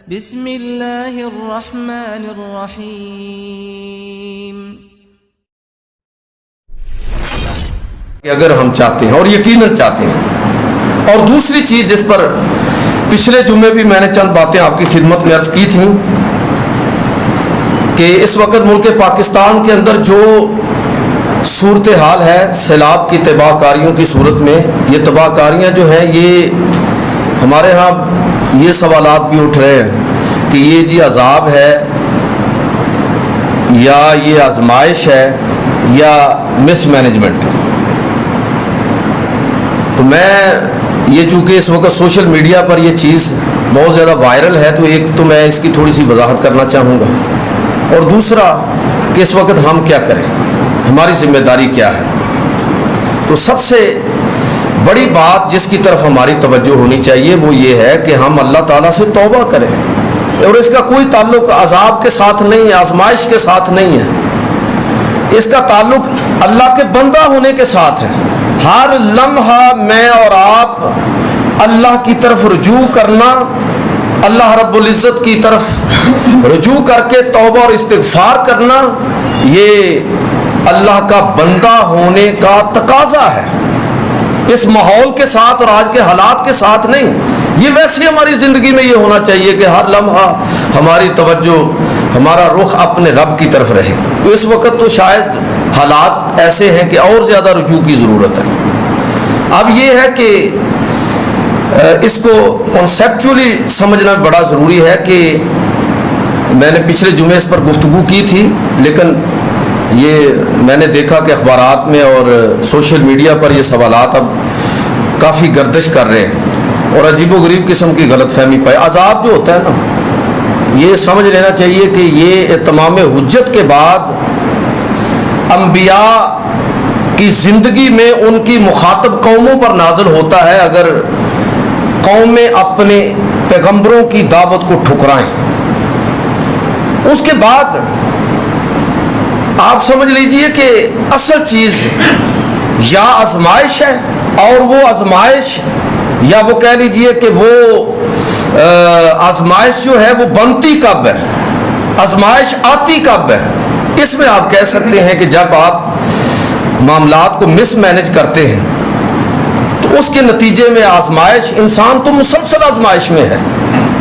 بسم اللہ الرحمن الرحیم۔ اگر ہم چاہتے ہیں اور یقیناً چاہتے ہیں، اور دوسری چیز جس پر پچھلے جمعے بھی میں نے چند باتیں آپ کی خدمت میں عرض کی تھیں کہ اس وقت ملک پاکستان کے اندر جو صورتحال ہے سیلاب کی تباہ کاریوں کی صورت میں، یہ تباہ کاریاں جو ہیں یہ ہمارے ہاں یہ سوالات بھی اٹھ رہے ہیں کہ یہ جی عذاب ہے یا یہ آزمائش ہے یا مس مینجمنٹ ہے۔ تو میں یہ چونکہ اس وقت سوشل میڈیا پر یہ چیز بہت زیادہ وائرل ہے، تو ایک تو میں اس کی تھوڑی سی وضاحت کرنا چاہوں گا، اور دوسرا کہ اس وقت ہم کیا کریں، ہماری ذمہ داری کیا ہے۔ تو سب سے بڑی بات جس کی طرف ہماری توجہ ہونی چاہیے وہ یہ ہے کہ ہم اللہ تعالیٰ سے توبہ کریں، اور اس کا کوئی تعلق عذاب کے ساتھ نہیں ہے، آزمائش کے ساتھ نہیں ہے، اس کا تعلق اللہ کے بندہ ہونے کے ساتھ ہے۔ ہر لمحہ میں اور آپ اللہ کی طرف رجوع کرنا، اللہ رب العزت کی طرف رجوع کر کے توبہ اور استغفار کرنا، یہ اللہ کا بندہ ہونے کا تقاضا ہے، اس ماحول کے ساتھ اور آج کے حالات کے ساتھ نہیں۔ یہ ویسے ہماری زندگی میں یہ ہونا چاہیے کہ ہر لمحہ ہماری توجہ، ہمارا رخ اپنے رب کی طرف رہے۔ تو اس وقت تو شاید حالات ایسے ہیں کہ اور زیادہ رجوع کی ضرورت ہے۔ اب یہ ہے کہ اس کو کنسیپچولی سمجھنا بڑا ضروری ہے کہ میں نے پچھلے جمعے اس پر گفتگو کی تھی، لیکن یہ میں نے دیکھا کہ اخبارات میں اور سوشل میڈیا پر یہ سوالات اب کافی گردش کر رہے ہیں اور عجیب و غریب قسم کی غلط فہمی پائے۔ عذاب جو ہوتا ہے نا، یہ سمجھ لینا چاہیے کہ یہ تمام حجت کے بعد انبیاء کی زندگی میں ان کی مخاطب قوموں پر نازل ہوتا ہے اگر قومیں اپنے پیغمبروں کی دعوت کو ٹھکرائیں۔ اس کے بعد آپ سمجھ لیجئے کہ اصل چیز یا آزمائش ہے، اور وہ آزمائش یا وہ کہہ لیجئے کہ وہ آزمائش جو ہے وہ بنتی کب ہے، آزمائش آتی کب ہے۔ اس میں آپ کہہ سکتے ہیں کہ جب آپ معاملات کو مس مینج کرتے ہیں تو اس کے نتیجے میں آزمائش، انسان تو مسلسل آزمائش میں ہے،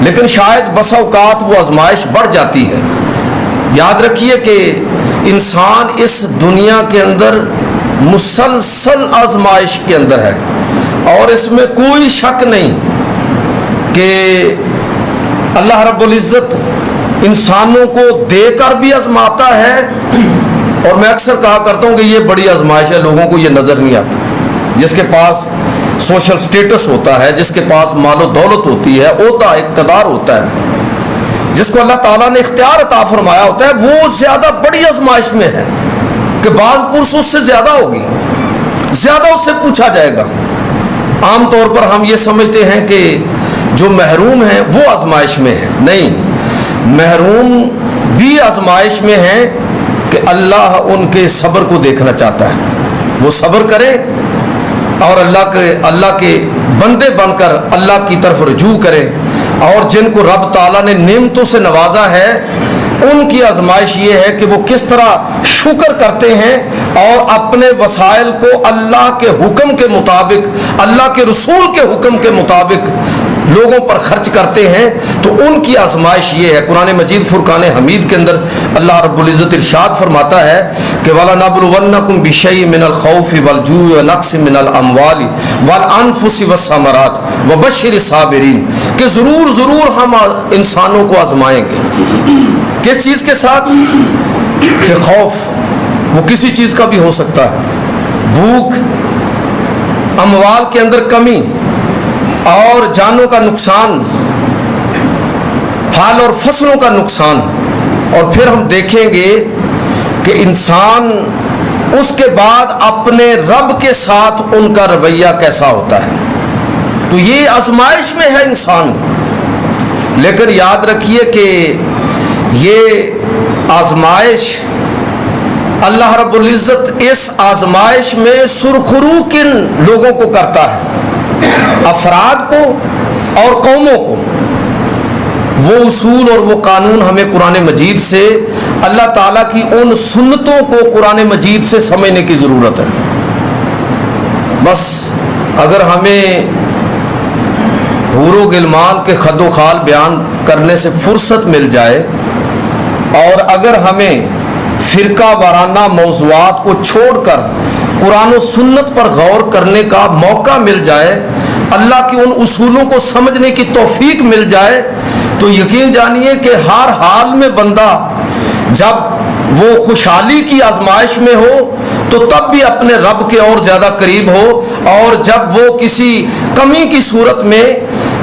لیکن شاید بس اوقات وہ آزمائش بڑھ جاتی ہے۔ یاد رکھیے کہ انسان اس دنیا کے اندر مسلسل آزمائش کے اندر ہے، اور اس میں کوئی شک نہیں کہ اللہ رب العزت انسانوں کو دے کر بھی آزماتا ہے، اور میں اکثر کہا کرتا ہوں کہ یہ بڑی آزمائش ہے، لوگوں کو یہ نظر نہیں آتا۔ جس کے پاس سوشل سٹیٹس ہوتا ہے، جس کے پاس مال و دولت ہوتی ہے، عہدہ اقتدار ہوتا ہے، جس کو اللہ تعالیٰ نے اختیار عطا فرمایا ہوتا ہے، وہ زیادہ بڑی آزمائش میں ہے کہ بعض پرس اس سے زیادہ ہوگی، زیادہ اس سے پوچھا جائے گا۔ عام طور پر ہم یہ سمجھتے ہیں کہ جو محروم ہیں وہ آزمائش میں ہیں، نہیں، محروم بھی آزمائش میں ہیں کہ اللہ ان کے صبر کو دیکھنا چاہتا ہے، وہ صبر کریں اور اللہ کے بندے بن کر اللہ کی طرف رجوع کریں، اور جن کو رب تعالیٰ نے نعمتوں سے نوازا ہے ان کی آزمائش یہ ہے کہ وہ کس طرح شکر کرتے ہیں اور اپنے وسائل کو اللہ کے حکم کے مطابق، اللہ کے رسول کے حکم کے مطابق لوگوں پر خرچ کرتے ہیں، تو ان کی آزمائش یہ ہے۔ قرآن مجید فرقان حمید کے اندر اللہ رب العزت ارشاد فرماتا ہے کہ وَلَنَبْلُوَنَّكُمْ بِشَيْءٍ مِّنَ الْخَوْفِ وَالْجُوعِ وَنَقْصٍ مِّنَ الْأَمْوَالِ وَالْأَنفُسِ وَالثَّمَرَاتِ وَبَشِّرِ الصَّابِرِينَ، کہ ضرور ہم انسانوں کو آزمائیں گے۔ کس چیز کے ساتھ؟ کہ خوف، وہ کسی چیز کا بھی ہو سکتا ہے، بھوک، اموال کے اندر کمی اور جانوں کا نقصان، پھل اور فصلوں کا نقصان، اور پھر ہم دیکھیں گے کہ انسان اس کے بعد اپنے رب کے ساتھ ان کا رویہ کیسا ہوتا ہے۔ تو یہ آزمائش میں ہے انسان، لیکن یاد رکھیے کہ یہ آزمائش اللہ رب العزت اس آزمائش میں سرخرو کن لوگوں کو کرتا ہے، افراد کو اور قوموں کو۔ وہ اصول اور وہ قانون ہمیں قرآن مجید سے، اللہ تعالیٰ کی ان سنتوں کو قرآن مجید سے سمجھنے کی ضرورت ہے۔ بس اگر ہمیں حور و غلمان کے خد و خال بیان کرنے سے فرصت مل جائے، اور اگر ہمیں فرقہ وارانہ موضوعات کو چھوڑ کر قرآن و سنت پر غور کرنے کا موقع مل جائے، اللہ کی ان اصولوں کو سمجھنے کی توفیق مل جائے، تو یقین جانیے کہ ہر حال میں بندہ جب وہ خوشحالی کی آزمائش میں ہو تو تب بھی اپنے رب کے اور زیادہ قریب ہو، اور جب وہ کسی کمی کی صورت میں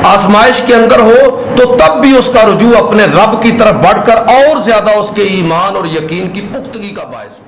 آزمائش کے اندر ہو تو تب بھی اس کا رجوع اپنے رب کی طرف بڑھ کر اور زیادہ اس کے ایمان اور یقین کی پختگی کا باعث ہو۔